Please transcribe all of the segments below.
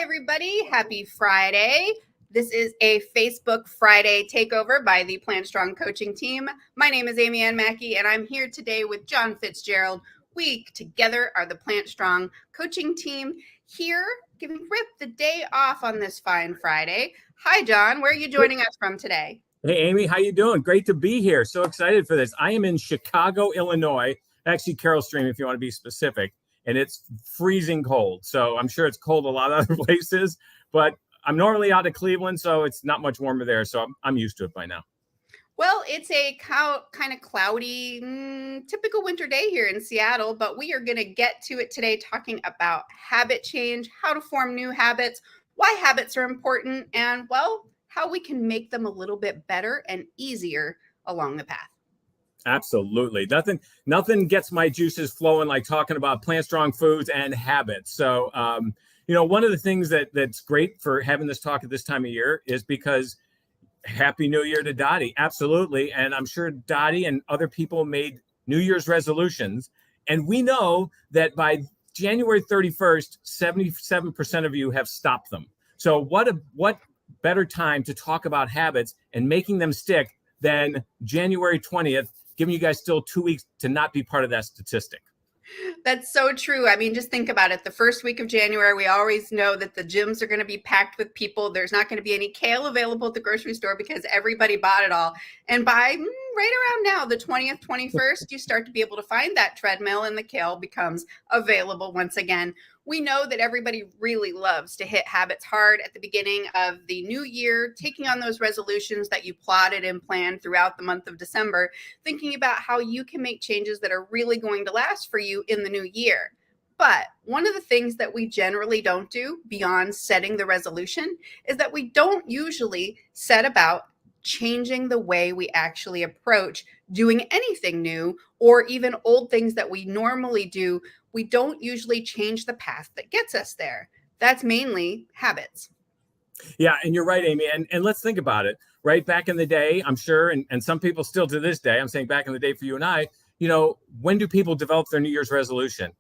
everybody. Happy Friday. This is a Facebook Friday takeover by the Plant Strong coaching team. My name is Amy Ann Mackey, and I'm here today with John Fitzgerald. We together are the Plant Strong coaching team here, giving Rip the day off on this fine Friday. Hi, John. Where are you joining us from today? Hey, Amy, how you doing? Great to be here. So excited for this. I am in Chicago, Illinois, actually Carroll Stream, if you want to be specific, and it's freezing cold. So I'm sure it's cold a lot of other places, but I'm normally out of Cleveland, so it's not much warmer there. So I'm used to it by now. Well, it's a kind of cloudy, typical winter day here in Seattle, but we are going to get to it today talking about habit change, how to form new habits, why habits are important, and, well, how we can make them a little bit better and easier along the path. Absolutely. Nothing gets my juices flowing like talking about plant strong foods and habits. So, one of the things that's great for having this talk at this time of year is because Happy New Year to Dottie. Absolutely. And I'm sure Dottie and other people made New Year's resolutions. And we know that by January 31st, 77% of you have stopped them. So what better time to talk about habits and making them stick than January 20th, giving you guys still 2 weeks to not be part of that statistic. That's so true. I mean, just think about it. The first week of January, we always know that the gyms are going to be packed with people. There's not going to be any kale available at the grocery store because everybody bought it all. And by right around now, the 20th, 21st, you start to be able to find that treadmill and the kale becomes available once again. We know that everybody really loves to hit habits hard at the beginning of the new year, taking on those resolutions that you plotted and planned throughout the month of December, thinking about how you can make changes that are really going to last for you in the new year. But one of the things that we generally don't do beyond setting the resolution is that we don't usually set about changing the way we actually approach doing anything new, or even old things that we normally do. We don't usually change the path that gets us there. That's mainly habits. Yeah, and you're right, Amy. And let's think about it, right? Back in the day, I'm sure, and some people still to this day, I'm saying back in the day for you and I, when do people develop their New Year's resolution?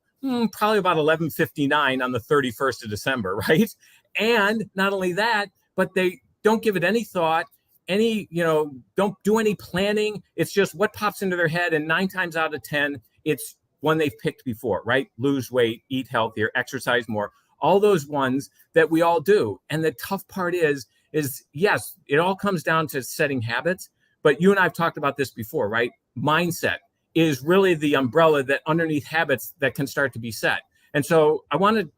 Probably about 11:59 on the 31st of December, right? And not only that, but they don't give it any thought, don't do any planning. It's just what pops into their head. And 9 times out of 10, it's one they've picked before, right? Lose weight, eat healthier, exercise more, all those ones that we all do. And the tough part is yes, it all comes down to setting habits, but you and I have talked about this before, right? Mindset is really the umbrella that underneath habits that can start to be set. And so I wanted,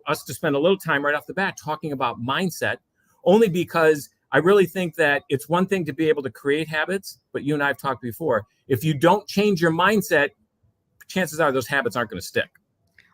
us to spend a little time right off the bat talking about mindset, only because I really think that it's one thing to be able to create habits, but you and I have talked before, if you don't change your mindset, chances are those habits aren't going to stick.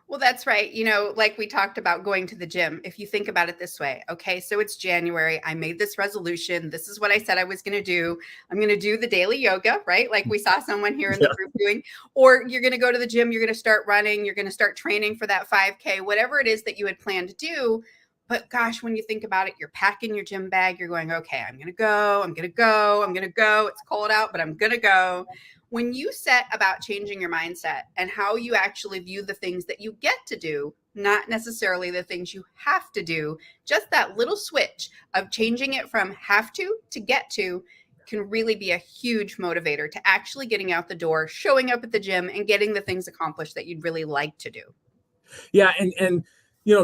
Well, that's right. Like we talked about going to the gym. If you think about it this way, okay, so it's January. I made this resolution. This is what I said I was going to do. I'm going to do the daily yoga, right? Like we saw someone here in the group doing, or you're going to go to the gym. You're going to start running. You're going to start training for that 5K, whatever it is that you had planned to do. But gosh, when you think about it, you're packing your gym bag. You're going, okay, I'm going to go. It's cold out, but I'm going to go. When you set about changing your mindset and how you actually view the things that you get to do, not necessarily the things you have to do, just that little switch of changing it from have to get to can really be a huge motivator to actually getting out the door, showing up at the gym, and getting the things accomplished that you'd really like to do. Yeah, and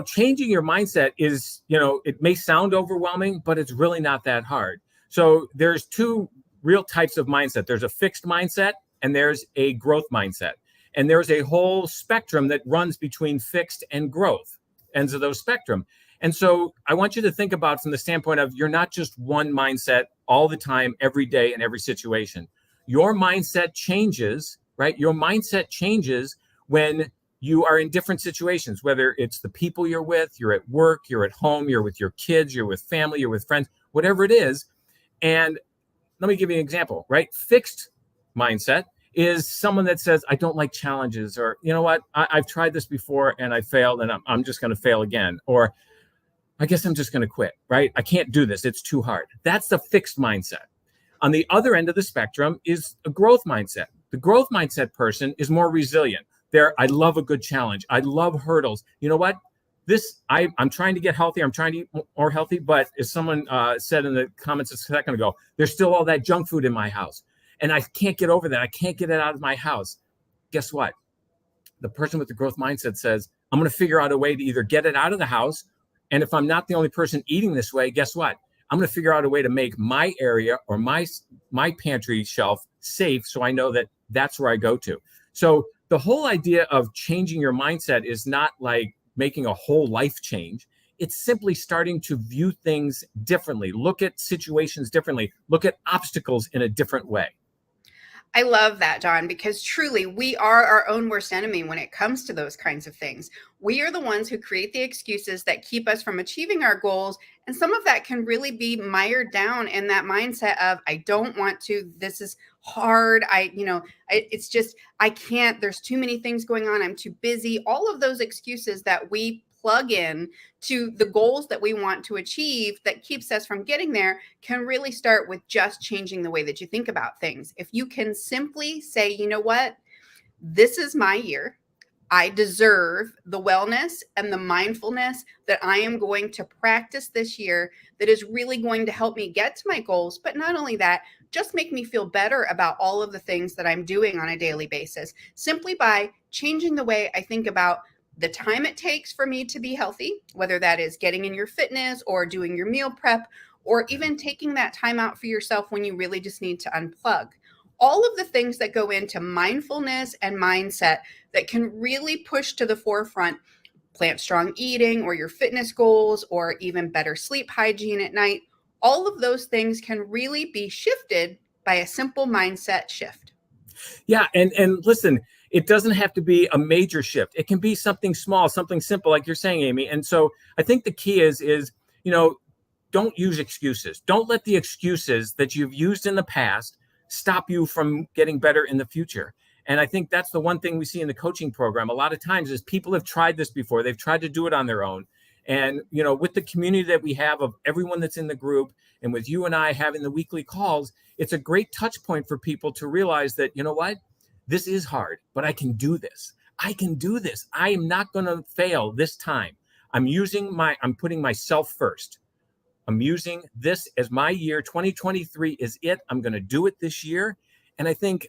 changing your mindset is, it may sound overwhelming, but it's really not that hard. So there's 2 real types of mindset. There's a fixed mindset and there's a growth mindset. And there's a whole spectrum that runs between fixed and growth ends of those spectrum. And so I want you to think about from the standpoint of you're not just one mindset all the time, every day, in every situation. Your mindset changes, right? Your mindset changes when you are in different situations, whether it's the people you're with, you're at work, you're at home, you're with your kids, you're with family, you're with friends, whatever it is. And let me give you an example, right? Fixed mindset is someone that says, I don't like challenges, or, you know what, I've tried this before and I failed and I'm just going to fail again. Or I guess I'm just going to quit, right? I can't do this. It's too hard. That's the fixed mindset. On the other end of the spectrum is a growth mindset. The growth mindset person is more resilient. I love a good challenge. I love hurdles. You know what? I'm trying to get healthy. I'm trying to eat more healthy. But as someone said in the comments a second ago, there's still all that junk food in my house. And I can't get over that. I can't get it out of my house. Guess what? The person with the growth mindset says, I'm going to figure out a way to either get it out of the house. And if I'm not the only person eating this way, guess what? I'm going to figure out a way to make my area or my pantry shelf safe, so I know that that's where I go to. So the whole idea of changing your mindset is not like making a whole life change. It's simply starting to view things differently, look at situations differently, look at obstacles in a different way. I love that, John, because truly we are our own worst enemy when it comes to those kinds of things. We are the ones who create the excuses that keep us from achieving our goals. And some of that can really be mired down in that mindset of, I don't want to, this is hard. It's just, I can't, there's too many things going on. I'm too busy. All of those excuses that we plug in to the goals that we want to achieve that keeps us from getting there can really start with just changing the way that you think about things. If you can simply say, you know what, this is my year. I deserve the wellness and the mindfulness that I am going to practice this year that is really going to help me get to my goals. But not only that, just make me feel better about all of the things that I'm doing on a daily basis, simply by changing the way I think about the time it takes for me to be healthy, whether that is getting in your fitness or doing your meal prep, or even taking that time out for yourself when you really just need to unplug. All of the things that go into mindfulness and mindset that can really push to the forefront plant strong eating or your fitness goals or even better sleep hygiene at night. All of those things can really be shifted by a simple mindset shift. Yeah, and listen, it doesn't have to be a major shift. It can be something small, something simple, like you're saying, Amy. And so I think the key is don't use excuses. Don't let the excuses that you've used in the past stop you from getting better in the future. And I think that's the one thing we see in the coaching program a lot of times is people have tried this before. They've tried to do it on their own. And, with the community that we have of everyone that's in the group and with you and I having the weekly calls, it's a great touch point for people to realize that, you know what, this is hard, but I can do this. I can do this. I am not going to fail this time. I'm putting myself first. I'm using this as my year. 2023 is it. I'm going to do it this year. And I think,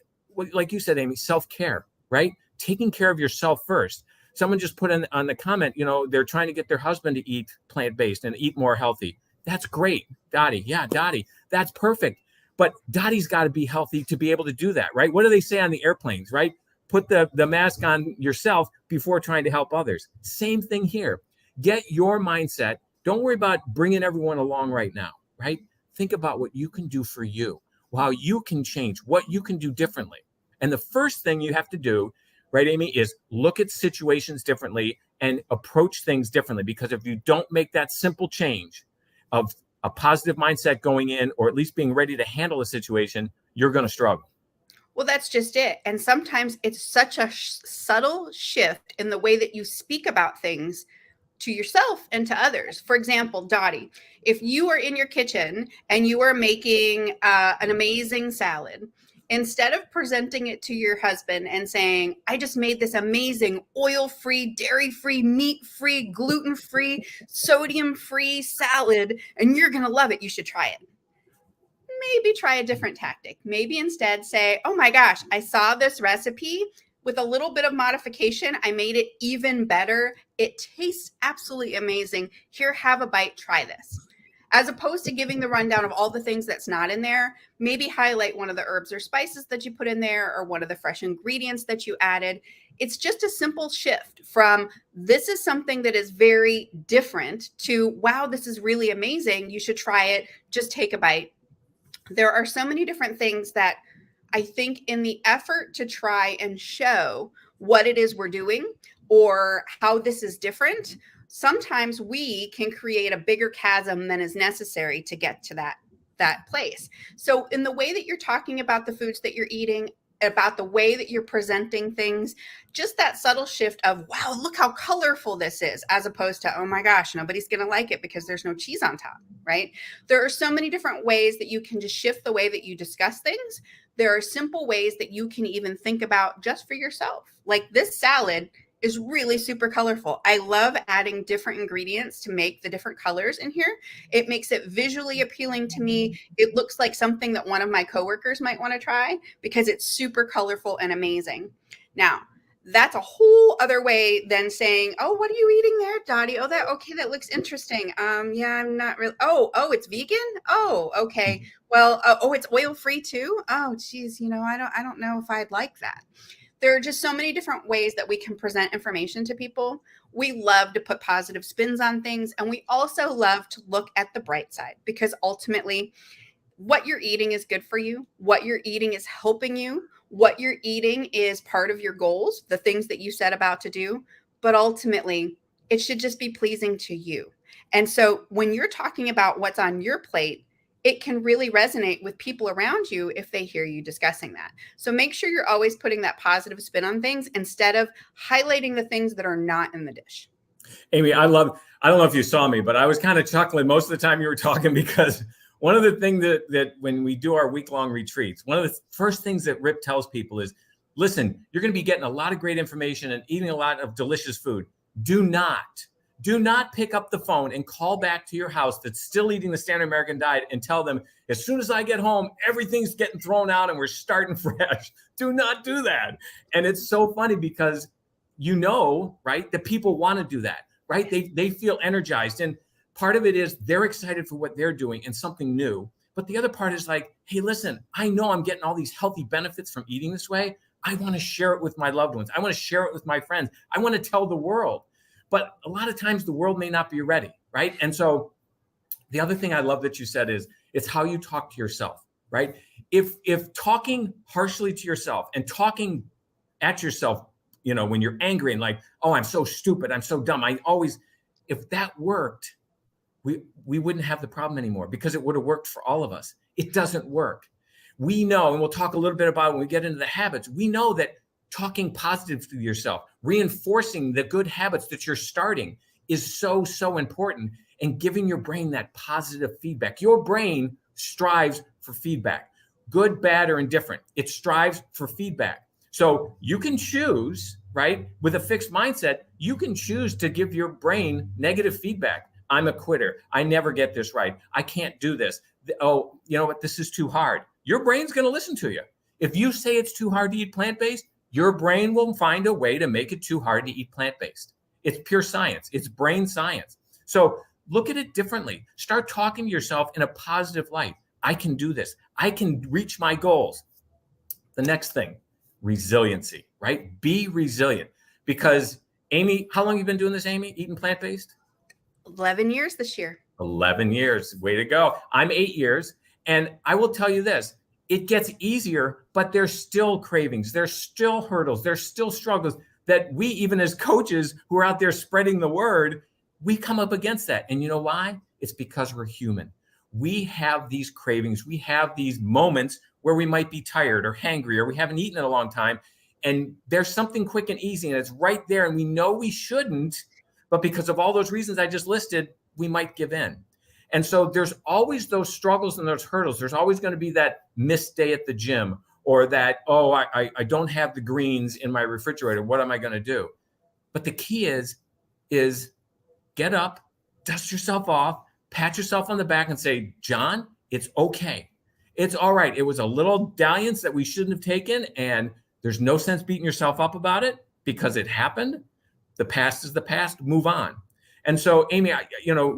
like you said, Amy, self-care, right? Taking care of yourself first. Someone just put in on the comment, they're trying to get their husband to eat plant-based and eat more healthy. That's great. Dottie. Yeah, Dottie. That's perfect. But Dottie's got to be healthy to be able to do that, right? What do they say on the airplanes, right? Put the mask on yourself before trying to help others. Same thing here. Get your mindset. Don't worry about bringing everyone along right now, right? Think about what you can do for you, how you can change, what you can do differently. And the first thing you have to do, right, Amy, is look at situations differently and approach things differently. Because if you don't make that simple change of a positive mindset going in, or at least being ready to handle a situation, you're going to struggle. Well, that's just it. And sometimes it's such a subtle shift in the way that you speak about things to yourself and to others. For example, Dottie, if you are in your kitchen and you are making an amazing salad, instead of presenting it to your husband and saying, I just made this amazing oil-free, dairy-free, meat-free, gluten-free, sodium-free salad, and you're going to love it, you should try it. Maybe try a different tactic. Maybe instead say, oh my gosh, I saw this recipe. With a little bit of modification, I made it even better. It tastes absolutely amazing. Here, have a bite, try this. As opposed to giving the rundown of all the things that's not in there, maybe highlight one of the herbs or spices that you put in there or one of the fresh ingredients that you added. It's just a simple shift from this is something that is very different to, wow, this is really amazing. You should try it. Just take a bite. There are so many different things that I think in the effort to try and show what it is we're doing or how this is different, sometimes we can create a bigger chasm than is necessary to get to that place. So in the way that you're talking about the foods that you're eating, about the way that you're presenting things, just that subtle shift of, wow, look how colorful this is, as opposed to, oh my gosh, nobody's going to like it because there's no cheese on top, right? There are so many different ways that you can just shift the way that you discuss things. There are simple ways that you can even think about just for yourself. Like this salad is really super colorful. I love adding different ingredients to make the different colors in here. It makes it visually appealing to me. It looks like something that one of my coworkers might want to try because it's super colorful and amazing. Now, that's a whole other way than saying, "Oh, what are you eating there, Dottie? Oh, that looks interesting. Yeah, I'm not really. Oh, it's vegan. Oh, okay. Well, oh, it's oil free too. Oh, geez, I don't know if I'd like that." There are just so many different ways that we can present information to people. We love to put positive spins on things, and we also love to look at the bright side because ultimately, what you're eating is good for you. What you're eating is helping you. What you're eating is part of your goals, the things that you set about to do. But ultimately, it should just be pleasing to you. And so when you're talking about what's on your plate, it can really resonate with people around you if they hear you discussing that. So make sure you're always putting that positive spin on things instead of highlighting the things that are not in the dish. Amy, I don't know if you saw me, but I was kind of chuckling most of the time you were talking because one of the things that when we do our week-long retreats, one of the first things that Rip tells people is, listen, you're going to be getting a lot of great information and eating a lot of delicious food. Do not pick up the phone and call back to your house that's still eating the standard American diet and tell them, as soon as I get home, everything's getting thrown out and we're starting fresh. Do not do that. And it's so funny because right, that people want to do that, right? They feel energized. And part of it is they're excited for what they're doing and something new. But the other part is like, hey, listen, I know I'm getting all these healthy benefits from eating this way. I want to share it with my loved ones. I want to share it with my friends. I want to tell the world. But a lot of times the world may not be ready, right? And so the other thing I love that you said is it's how you talk to yourself, right? If talking harshly to yourself and talking at yourself, when you're angry and like, oh, I'm so stupid, I'm so dumb, if that worked, we wouldn't have the problem anymore because it would have worked for all of us. It doesn't work. We know, and we'll talk a little bit about it when we get into the habits, we know that talking positive to yourself, reinforcing the good habits that you're starting is so, so important, and giving your brain that positive feedback. Your brain strives for feedback, good, bad, or indifferent. It strives for feedback. So you can choose, right? With a fixed mindset, you can choose to give your brain negative feedback. I'm a quitter. I never get this right. I can't do this. Oh, you know what? This is too hard. Your brain's going to listen to you. If you say it's too hard to eat plant-based, your brain will find a way to make it too hard to eat plant-based. It's pure science. It's brain science. So look at it differently. Start talking to yourself in a positive light. I can do this. I can reach my goals. The next thing, resiliency, right? Be resilient. Because Amy, how long have you been doing this, Amy, eating plant-based? 11 years this year. 11 years. Way to go. I'm 8 years. And I will tell you this, it gets easier, but there's still cravings. There's still hurdles. There's still struggles that we, even as coaches who are out there spreading the word, we come up against that. And you know why? It's because we're human. We have these cravings. We have these moments where we might be tired or hangry or we haven't eaten in a long time. And there's something quick and easy and it's right there. And we know we shouldn't, but because of all those reasons I just listed, we might give in. And so there's always those struggles and those hurdles. There's always going to be that missed day at the gym or that, oh, I don't have the greens in my refrigerator. What am I going to do? But the key is get up, dust yourself off, pat yourself on the back and say, John, it's okay. It's all right. It was a little dalliance that we shouldn't have taken. And there's no sense beating yourself up about it because it happened. The past is the past. Move on. And so, Amy,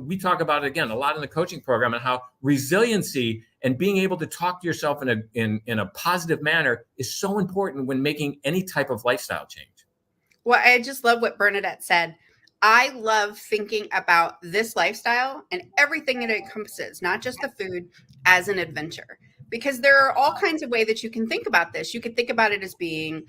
we talk about it again a lot in the coaching program and how resiliency and being able to talk to yourself in a positive manner is so important when making any type of lifestyle change. Well, I just love what Bernadette said. I love thinking about this lifestyle and everything it encompasses, not just the food, as an adventure. Because there are all kinds of ways that you can think about this. You could think about it as being,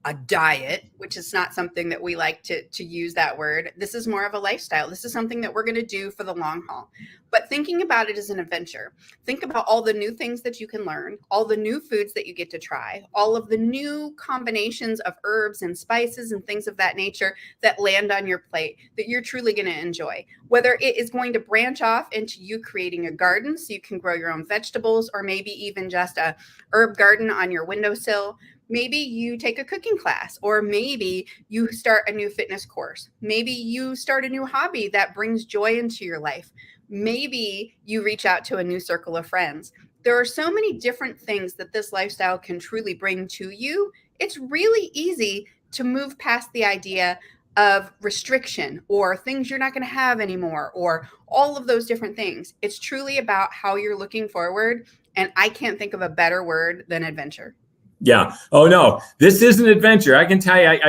a diet, which is not something that we like to use that word. This is more of a lifestyle. This is something that we're going to do for the long haul. But thinking about it as an adventure, think about all the new things that you can learn, all the new foods that you get to try, all of the new combinations of herbs and spices and things of that nature that land on your plate that you're truly going to enjoy. Whether it is going to branch off into you creating a garden so you can grow your own vegetables, or maybe even just a herb garden on your windowsill. Maybe you take a cooking class, or maybe you start a new fitness course. Maybe you start a new hobby that brings joy into your life. Maybe you reach out to a new circle of friends. There are so many different things that this lifestyle can truly bring to you. It's really easy to move past the idea of restriction or things you're not going to have anymore or all of those different things. It's truly about how you're looking forward. And I can't think of a better word than adventure. Yeah. Oh no, this is an adventure. I can tell you,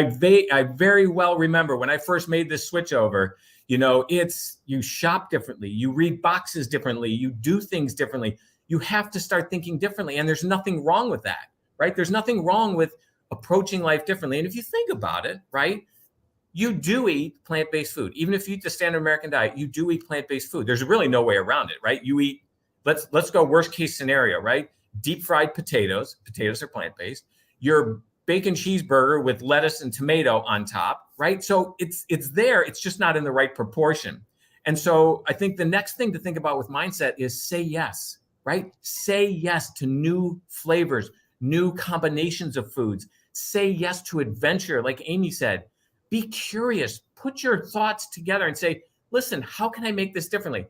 I very well remember when I first made this switch over. It's you shop differently, you read boxes differently, you do things differently. You have to start thinking differently, and there's nothing wrong with that, right? There's nothing wrong with approaching life differently. And if you think about it, right, you do eat plant-based food. Even if you eat the standard American diet, you do eat plant-based food. There's really no way around it, right? You eat, let's go worst case scenario, right? Deep fried potatoes. Potatoes are plant-based. Your bacon cheeseburger with lettuce and tomato on top, right? So it's there. It's just not in the right proportion. And so I think the next thing to think about with mindset is say yes, right? Say yes to new flavors, new combinations of foods. Say yes to adventure, like Amy said. Be curious, put your thoughts together and say, listen, how can I make this differently?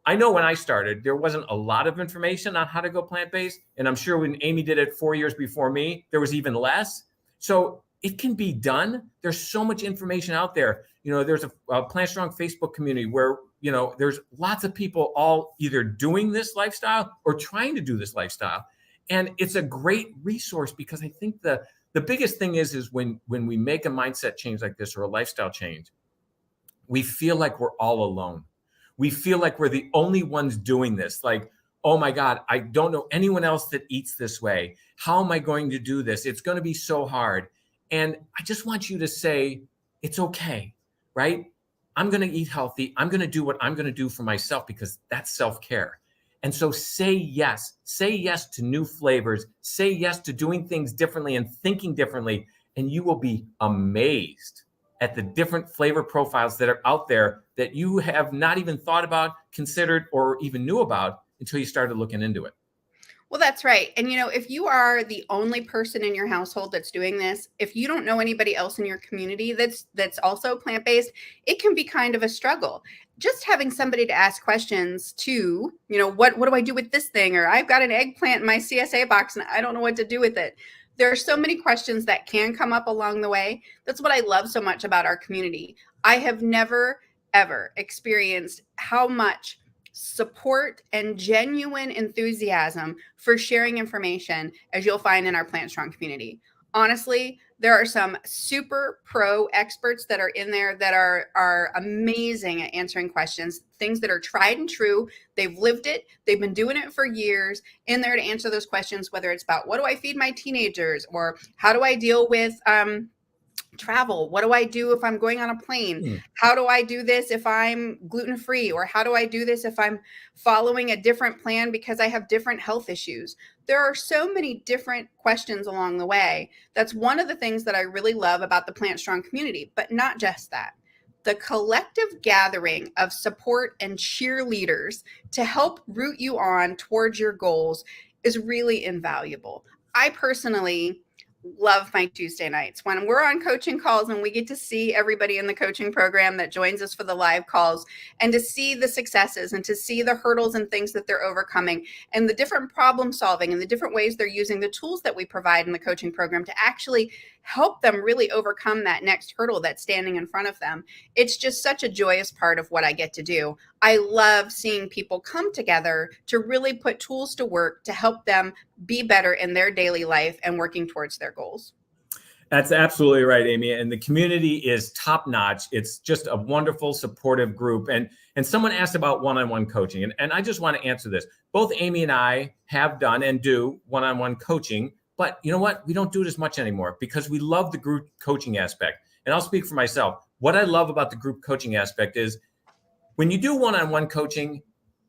I know when I started, there wasn't a lot of information on how to go plant-based. And I'm sure when Amy did it 4 years before me, there was even less. So it can be done. There's so much information out there. There's a Plant Strong Facebook community where, there's lots of people all either doing this lifestyle or trying to do this lifestyle. And it's a great resource because I think the biggest thing is when we make a mindset change like this or a lifestyle change, we feel like we're all alone. We feel like we're the only ones doing this. Like, oh my God, I don't know anyone else that eats this way. How am I going to do this? It's going to be so hard. And I just want you to say, it's okay, right? I'm going to eat healthy. I'm going to do what I'm going to do for myself because that's self-care. And so say yes to new flavors, say yes to doing things differently and thinking differently, and you will be amazed at the different flavor profiles that are out there that you have not even thought about, considered, or even knew about until you started looking into it. Well, that's right. And if you are the only person in your household that's doing this, if you don't know anybody else in your community that's also plant-based, it can be kind of a struggle. Just having somebody to ask questions to, what do I do with this thing? Or I've got an eggplant in my CSA box and I don't know what to do with it. There are so many questions that can come up along the way. That's what I love so much about our community. I have never, ever experienced how much support and genuine enthusiasm for sharing information as you'll find in our Plant Strong community. Honestly, there are some super pro experts that are in there that are amazing at answering questions, things that are tried and true. They've lived it. They've been doing it for years in there to answer those questions, whether it's about what do I feed my teenagers or how do I deal with travel? What do I do if I'm going on a plane? How do I do this if I'm gluten-free? Or how do I do this if I'm following a different plan because I have different health issues? There are so many different questions along the way. That's one of the things that I really love about the Plant Strong community, but not just that. The collective gathering of support and cheerleaders to help root you on towards your goals is really invaluable. I personally love my Tuesday nights when we're on coaching calls and we get to see everybody in the coaching program that joins us for the live calls and to see the successes and to see the hurdles and things that they're overcoming and the different problem solving and the different ways they're using the tools that we provide in the coaching program to actually help them really overcome that next hurdle that's standing in front of them. It's just such a joyous part of what I get to do. I love seeing people come together to really put tools to work to help them be better in their daily life and working towards their goals. That's absolutely right, Amy. And the community is top notch. It's just a wonderful, supportive group. And someone asked about one-on-one coaching. And I just want to answer this. Both Amy and I have done and do one-on-one coaching. But you know what? We don't do it as much anymore because we love the group coaching aspect. And I'll speak for myself. What I love about the group coaching aspect is when you do one-on-one coaching,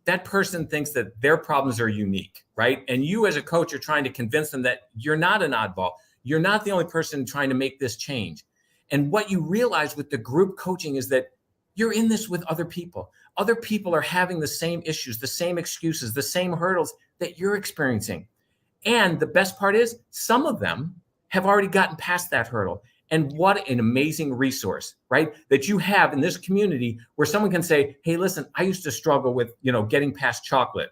that person thinks that their problems are unique, right? And you as a coach are trying to convince them that you're not an oddball. You're not the only person trying to make this change. And what you realize with the group coaching is that you're in this with other people. Other people are having the same issues, the same excuses, the same hurdles that you're experiencing. And the best part is some of them have already gotten past that hurdle. And what an amazing resource, right? That you have in this community where someone can say, hey, listen, I used to struggle with, getting past chocolate.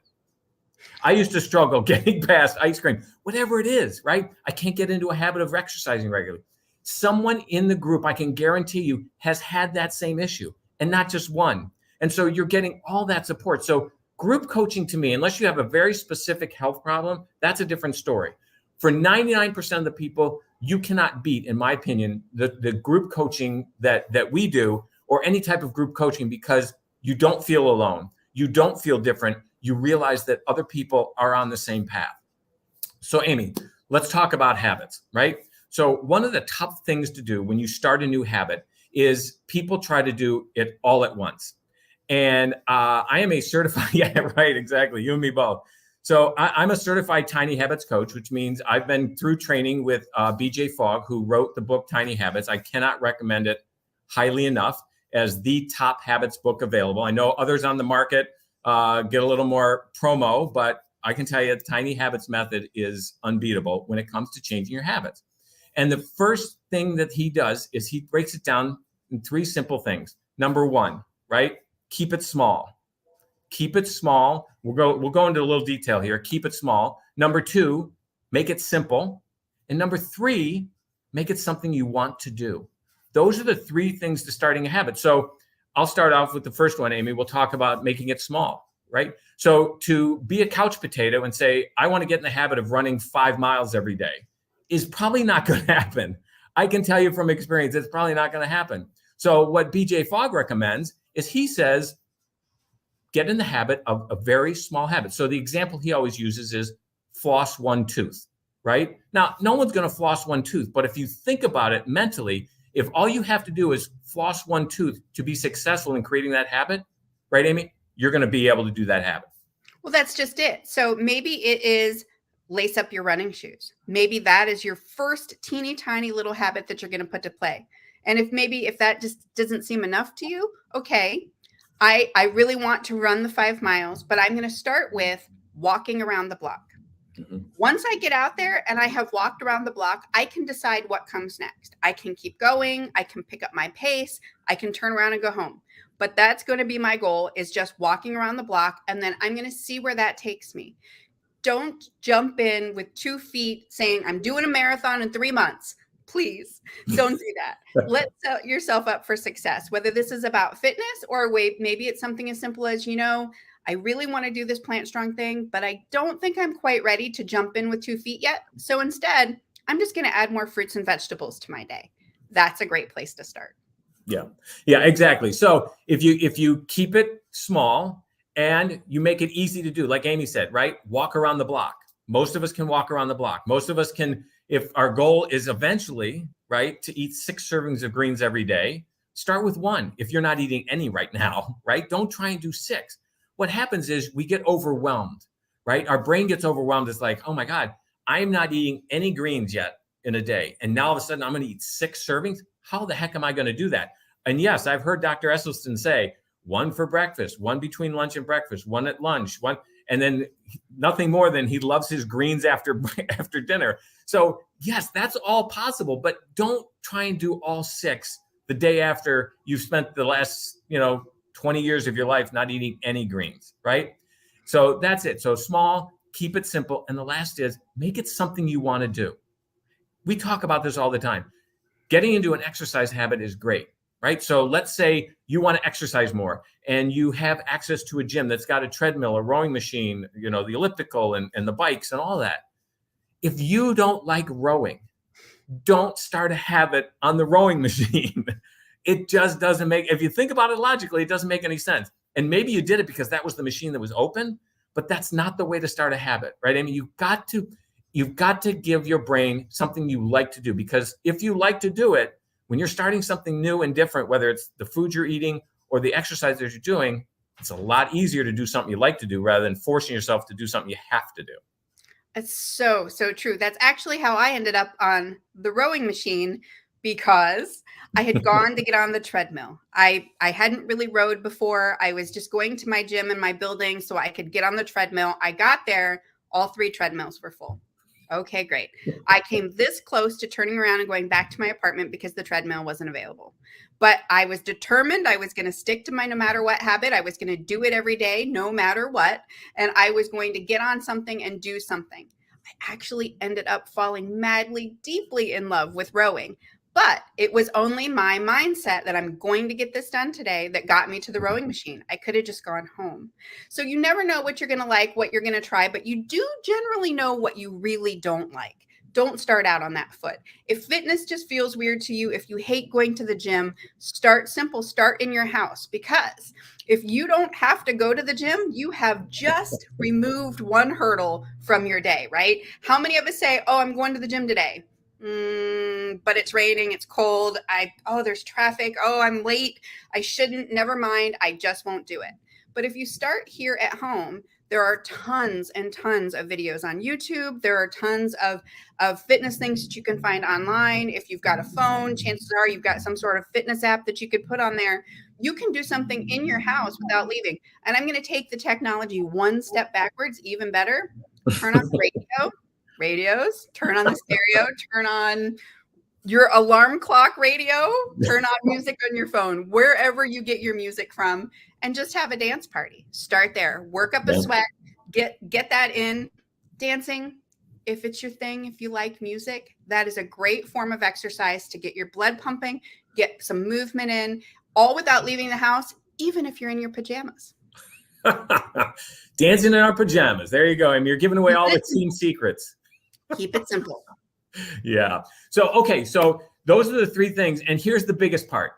I used to struggle getting past ice cream, whatever it is, right? I can't get into a habit of exercising regularly. Someone in the group, I can guarantee you, has had that same issue, and not just one. And so you're getting all that support. So group coaching, to me, unless you have a very specific health problem, that's a different story. For 99% of the people, you cannot beat, in my opinion, the group coaching that we do, or any type of group coaching, because you don't feel alone. You don't feel different. You realize that other people are on the same path. So, Amy, let's talk about habits, right? So one of the tough things to do when you start a new habit is people try to do it all at once. And I am a certified, yeah, right, exactly. You and me both. So I'm a certified Tiny Habits coach, which means I've been through training with BJ Fogg, who wrote the book Tiny Habits. I cannot recommend it highly enough as the top habits book available. I know others on the market get a little more promo, but I can tell you the Tiny Habits method is unbeatable when it comes to changing your habits. And the first thing that he does is he breaks it down in 3 simple things. Number 1, right? Keep it small. Keep it small. We'll go into a little detail here. Keep it small. Number 2, make it simple. And number 3, make it something you want to do. Those are the 3 things to starting a habit. So I'll start off with the first one, Amy. We'll talk about making it small, right? So to be a couch potato and say, I want to get in the habit of running 5 miles every day is probably not going to happen. I can tell you from experience, it's probably not going to happen. So what BJ Fogg recommends is he says, get in the habit of a very small habit. So the example he always uses is floss 1 tooth, right? Now, no one's going to floss 1 tooth, but if you think about it mentally, if all you have to do is floss 1 tooth to be successful in creating that habit, right, Amy, you're going to be able to do that habit. Well, that's just it. So maybe it is lace up your running shoes. Maybe that is your first teeny tiny little habit that you're going to put to play. And if that just doesn't seem enough to you, okay, I really want to run the 5 miles, but I'm going to start with walking around the block. Mm-hmm. Once I get out there and I have walked around the block, I can decide what comes next. I can keep going. I can pick up my pace. I can turn around and go home. But that's going to be my goal, is just walking around the block. And then I'm going to see where that takes me. Don't jump in with 2 feet saying, I'm doing a marathon in 3 months. Please don't do that. Let's set yourself up for success, whether this is about fitness or maybe it's something as simple as, I really want to do this plant strong thing, but I don't think I'm quite ready to jump in with 2 feet yet. So instead, I'm just going to add more fruits and vegetables to my day. That's a great place to start. Yeah, exactly. So if you keep it small and you make it easy to do, like Amy said, right? Walk around the block. Most of us can walk around the block. Most of us can, if our goal is eventually, right, to eat 6 servings of greens every day, start with 1. If you're not eating any right now, right? Don't try and do 6. What happens is we get overwhelmed, right? Our brain gets overwhelmed. It's like, oh my God, I'm not eating any greens yet in a day. And now all of a sudden I'm going to eat 6 servings. How the heck am I going to do that? And yes, I've heard Dr. Esselstyn say 1 for breakfast, 1 between lunch and breakfast, 1 at lunch, 1, and then nothing more than he loves his greens after dinner. So yes, that's all possible, but don't try and do all 6 the day after you've spent the last, 20 years of your life not eating any greens, right? So that's it. So small, keep it simple. And the last is make it something you want to do. We talk about this all the time. Getting into an exercise habit is great, right? So let's say you want to exercise more and you have access to a gym that's got a treadmill, a rowing machine, the elliptical and the bikes and all that. If you don't like rowing, don't start a habit on the rowing machine. It just doesn't make, if you think about it logically, it doesn't make any sense. And maybe you did it because that was the machine that was open, but that's not the way to start a habit, right? I mean, you've got to give your brain something you like to do, because if you like to do it, when you're starting something new and different, whether it's the food you're eating or the exercise that you're doing, it's a lot easier to do something you like to do rather than forcing yourself to do something you have to do. It's so true. That's actually how I ended up on the rowing machine, because I had gone to get on the treadmill. I hadn't really rowed before. I was just going to my gym in my building so I could get on the treadmill. I got there, all 3 treadmills were full. Okay, great. I came this close to turning around and going back to my apartment because the treadmill wasn't available. But I was determined I was going to stick to my no matter what habit. I was going to do it every day, no matter what. And I was going to get on something and do something. I actually ended up falling madly, deeply in love with rowing. But it was only my mindset that I'm going to get this done today that got me to the rowing machine. I could have just gone home. So you never know what you're going to like, what you're going to try, but you do generally know what you really don't like. Don't start out on that foot. If fitness just feels weird to you, if you hate going to the gym, start simple, start in your house, because if you don't have to go to the gym, you have just removed one hurdle from your day, right? How many of us say, oh, I'm going to the gym today? But it's raining, it's cold. There's traffic. Oh, I'm late. I shouldn't, never mind. I just won't do it. But if you start here at home, there are tons and tons of videos on YouTube. There are tons of fitness things that you can find online. If you've got a phone, chances are you've got some sort of fitness app that you could put on there. You can do something in your house without leaving. And I'm going to take the technology one step backwards, even better. Turn on the radios, turn on the stereo, turn on your alarm clock radio, turn on music on your phone, wherever you get your music from, and just have a dance party. Start there, work up a sweat, get that in. Dancing, if it's your thing, if you like music, that is a great form of exercise to get your blood pumping, get some movement in, all without leaving the house, even if you're in your pajamas. Dancing in our pajamas. There you go. I mean, you're giving away all the team secrets. Keep it simple. Yeah. So those are the three things. And here's the biggest part.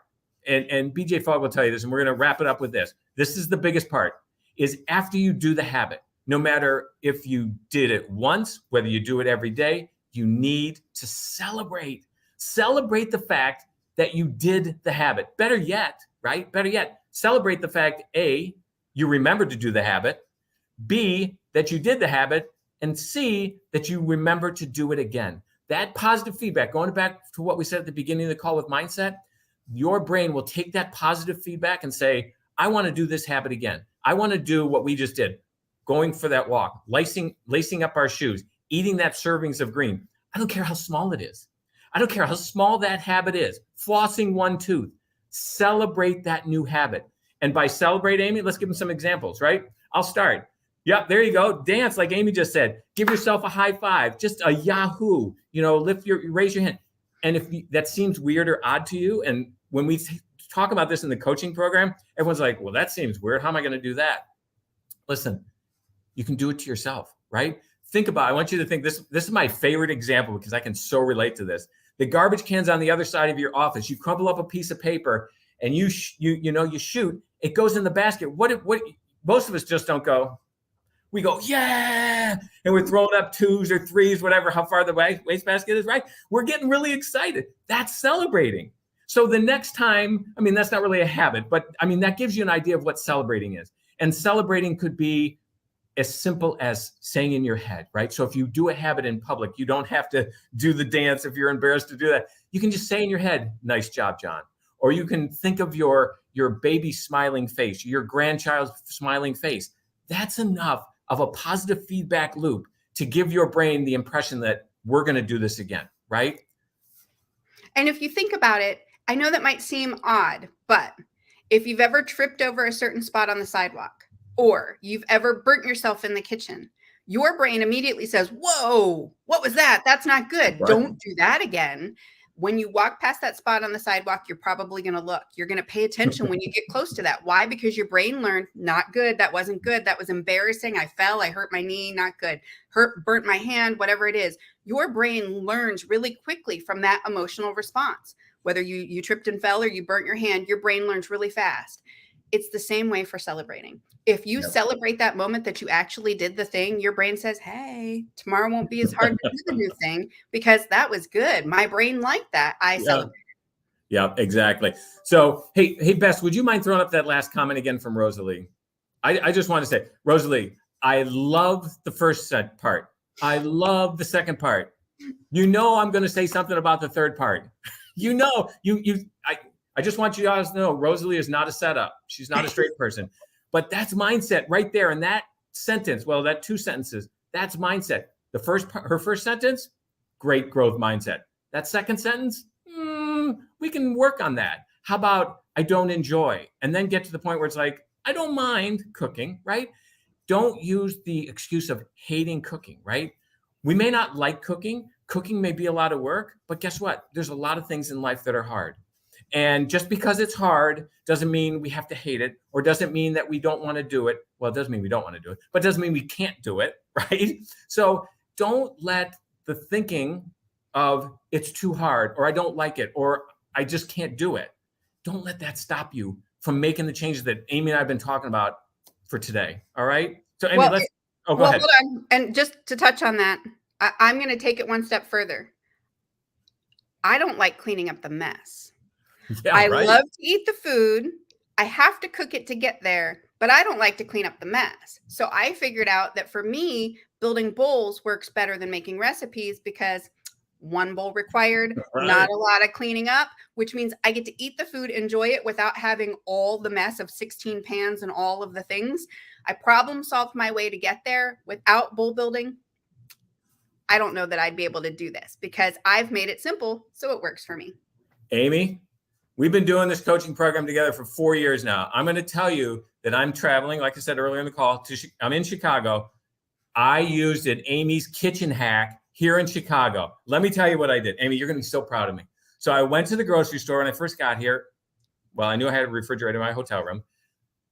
And BJ Fogg will tell you this, and we're going to wrap it up with this. This is the biggest part, is after you do the habit, no matter if you did it once, whether you do it every day, you need to celebrate. Celebrate the fact that you did the habit. Better yet, right? Better yet, celebrate the fact, A, you remembered to do the habit, B, that you did the habit, and C, that you remember to do it again. That positive feedback, going back to what we said at the beginning of the call with mindset, your brain will take that positive feedback and say, I want to do this habit again. I want to do what we just did, going for that walk, lacing up our shoes, eating that servings of green. I don't care how small it is. I don't care how small that habit is. Flossing one tooth. Celebrate that new habit. And by celebrate, Amy, let's give them some examples, right? I'll start. Yep, there you go. Dance, like Amy just said. Give yourself a high five, just a Yahoo. Raise your hand. And if that seems weird or odd to you, and when we talk about this in the coaching program, everyone's like, well, that seems weird. How am I going to do that? Listen, you can do it to yourself, right? Think about it. I want you to think this is my favorite example because I can so relate to this. The garbage can's on the other side of your office. You crumple up a piece of paper and you shoot. It goes in the basket. What most of us just don't go. We go, yeah, and we're throwing up twos or threes, whatever, how far the wastebasket is, right? We're getting really excited. That's celebrating. So the next time, I mean, that's not really a habit, but I mean, that gives you an idea of what celebrating is. And celebrating could be as simple as saying in your head, right? So if you do a habit in public, you don't have to do the dance if you're embarrassed to do that. You can just say in your head, nice job, John. Or you can think of your baby smiling face, your grandchild's smiling face. That's enough of a positive feedback loop to give your brain the impression that we're going to do this again, right? And if you think about it, I know that might seem odd, but if you've ever tripped over a certain spot on the sidewalk, or you've ever burnt yourself in the kitchen, your brain immediately says, whoa, what was that? That's not good. Right. Don't do that again. When you walk past that spot on the sidewalk, you're probably going to look. You're going to pay attention when you get close to that. Why? Because your brain learned, not good. That wasn't good. That was embarrassing. I fell. I hurt my knee. Not good. Burnt my hand, whatever it is. Your brain learns really quickly from that emotional response. Whether you tripped and fell or you burnt your hand, your brain learns really fast. It's the same way for celebrating. If you celebrate that moment that you actually did the thing, your brain says, hey, tomorrow won't be as hard to do the new thing because that was good. My brain liked that. I celebrated. Yeah, exactly. So, hey, Bess, would you mind throwing up that last comment again from Rosalie? I just want to say, Rosalie, I love the first part. I love the second part. I'm going to say something about the third part. I just want you guys to know, Rosalie is not a setup. She's not a straight person. But that's mindset right there in that sentence. Well, that two sentences, that's mindset. Her first sentence, great growth mindset. That second sentence, we can work on that. How about I don't enjoy? And then get to the point where it's like, I don't mind cooking, right? Don't use the excuse of hating cooking, right? We may not like cooking. Cooking may be a lot of work, but guess what? There's a lot of things in life that are hard. And just because it's hard doesn't mean we have to hate it, or doesn't mean that we don't want to do it. Well, it doesn't mean we don't want to do it, but it doesn't mean we can't do it, right? So don't let the thinking of it's too hard, or I don't like it, or I just can't do it. Don't let that stop you from making the changes that Amy and I have been talking about for today. All right. So Amy, go ahead. Hold on. And just to touch on that, I'm going to take it one step further. I don't like cleaning up the mess. Yeah, I right? love to eat the food. I have to cook it to get there, but I don't like to clean up the mess. So I figured out that for me, building bowls works better than making recipes, because one bowl required, not a lot of cleaning up, which means I get to eat the food, enjoy it without having all the mess of 16 pans and all of the things. I problem solved my way to get there. Without bowl building, I don't know that I'd be able to do this, because I've made it simple, so it works for me. Amy, we've been doing this coaching program together for 4 years now. I'm going to tell you that I'm traveling, like I said earlier in the call, I'm in Chicago. I used an Amy's kitchen hack here in Chicago. Let me tell you what I did. Amy, you're going to be so proud of me. So I went to the grocery store when I first got here. Well, I knew I had a refrigerator in my hotel room.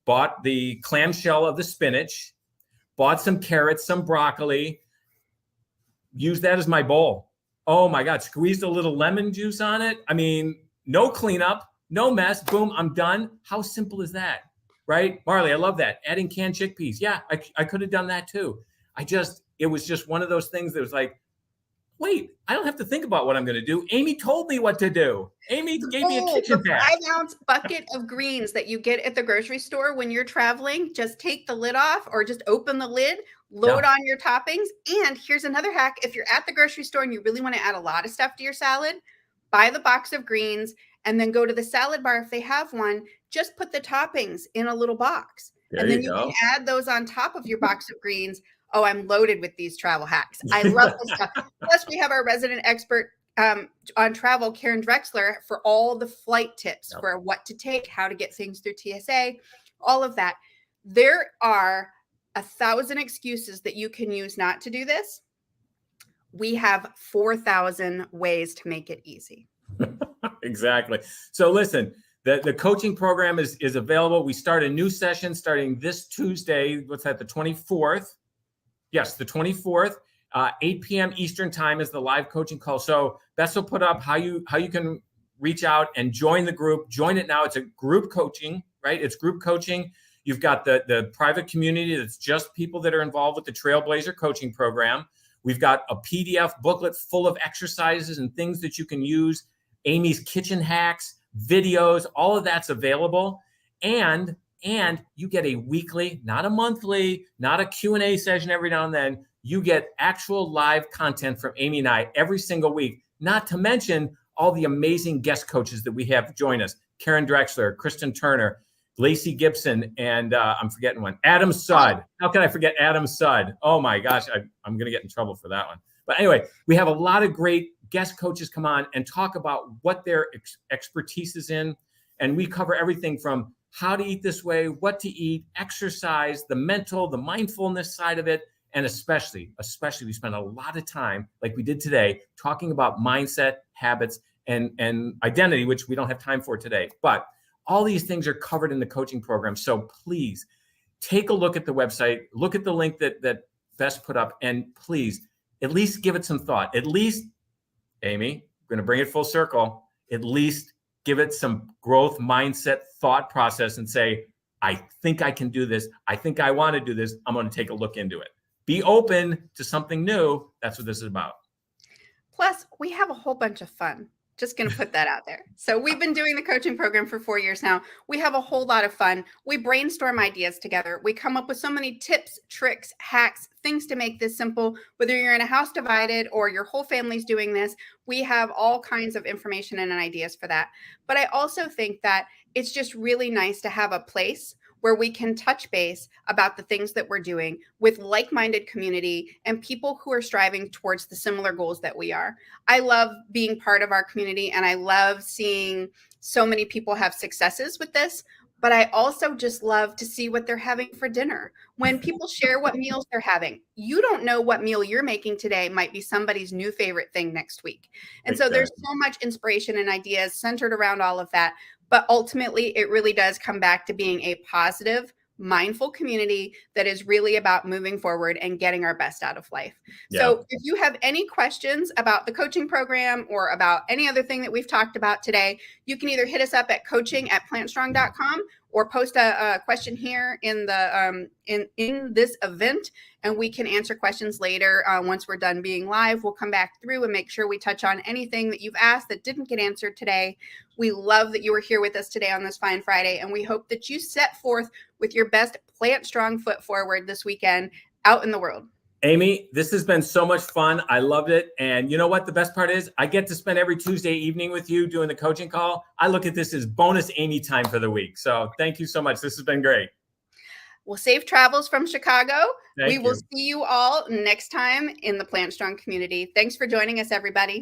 Bought the clamshell of the spinach, bought some carrots, some broccoli, used that as my bowl. Oh my God, squeezed a little lemon juice on it. I mean, no cleanup, no mess. Boom, I'm done. How simple is that? Right? Marley, I love that. Adding canned chickpeas. Yeah, I could have done that too. It was just one of those things that was like, wait, I don't have to think about what I'm going to do. Amy told me what to do. Amy gave me a kitchen hack. The 5-ounce bucket of greens that you get at the grocery store when you're traveling, just take the lid off, or just open the lid, load on your toppings. And here's another hack. If you're at the grocery store and you really want to add a lot of stuff to your salad, buy the box of greens and then go to the salad bar if they have one. Just put the toppings in a little box. And then you can add those on top of your box of greens. Oh, I'm loaded with these travel hacks. I love this stuff. Plus, we have our resident expert on travel, Karen Drexler, for all the flight tips for what to take, how to get things through TSA, all of that. There are 1,000 excuses that you can use not to do this. We have 4,000 ways to make it easy. Exactly. So listen, the coaching program is available. We start a new session starting this Tuesday. What's that? The 24th. Yes, the 24th, 8 p.m. Eastern time is the live coaching call. So Bess will put up how you can reach out and join the group. Join it now. It's a group coaching, right? It's group coaching. You've got the private community that's just people that are involved with the Trailblazer coaching program. We've got a PDF booklet full of exercises and things that you can use. Amy's kitchen hacks, videos, all of that's available. And you get a weekly, not a monthly, not a Q&A session every now and then. You get actual live content from Amy and I every single week, not to mention all the amazing guest coaches that we have join us. Karen Drexler, Kristen Turner, Lacey Gibson, and I'm forgetting one. Adam Sudd. How can I forget Adam Sudd? Oh my gosh, I'm going to get in trouble for that one. But anyway, we have a lot of great guest coaches come on and talk about what their expertise is in. And we cover everything from how to eat this way, what to eat, exercise, the mental, the mindfulness side of it. And especially we spend a lot of time, like we did today, talking about mindset, habits, and identity, which we don't have time for today. But all these things are covered in the coaching program. So please take a look at the website, look at the link that Bess put up, and please at least give it some thought. At least, Amy, I'm going to bring it full circle, at least give it some growth mindset thought process and say, I think I can do this. I think I want to do this. I'm going to take a look into it. Be open to something new. That's what this is about. Plus, we have a whole bunch of fun. Just going to put that out there. So we've been doing the coaching program for 4 years now. We have a whole lot of fun. We brainstorm ideas together. We come up with so many tips, tricks, hacks, things to make this simple. Whether you're in a house divided or your whole family's doing this, we have all kinds of information and ideas for that. But I also think that it's just really nice to have a place where we can touch base about the things that we're doing with like-minded community and people who are striving towards the similar goals that we are. I love being part of our community, and I love seeing so many people have successes with this, but I also just love to see what they're having for dinner. When people share what meals they're having, you don't know what meal you're making today might be somebody's new favorite thing next week. And so there's so much inspiration and ideas centered around all of that. But ultimately, it really does come back to being a positive, mindful community that is really about moving forward and getting our best out of life. Yeah. So if you have any questions about the coaching program or about any other thing that we've talked about today, you can either hit us up at coaching@plantstrong.com or post a question here in the in this event, and we can answer questions later. Once we're done being live, we'll come back through and make sure we touch on anything that you've asked that didn't get answered today. We love that you were here with us today on this fine Friday, and we hope that you set forth with your best plant strong foot forward this weekend out in the world. Amy, this has been so much fun. I loved it. And you know what? The best part is I get to spend every Tuesday evening with you doing the coaching call. I look at this as bonus Amy time for the week. So thank you so much. This has been great. Well, safe travels from Chicago. Thank we will you. see you all next time in the Plant Strong community. Thanks for joining us, everybody.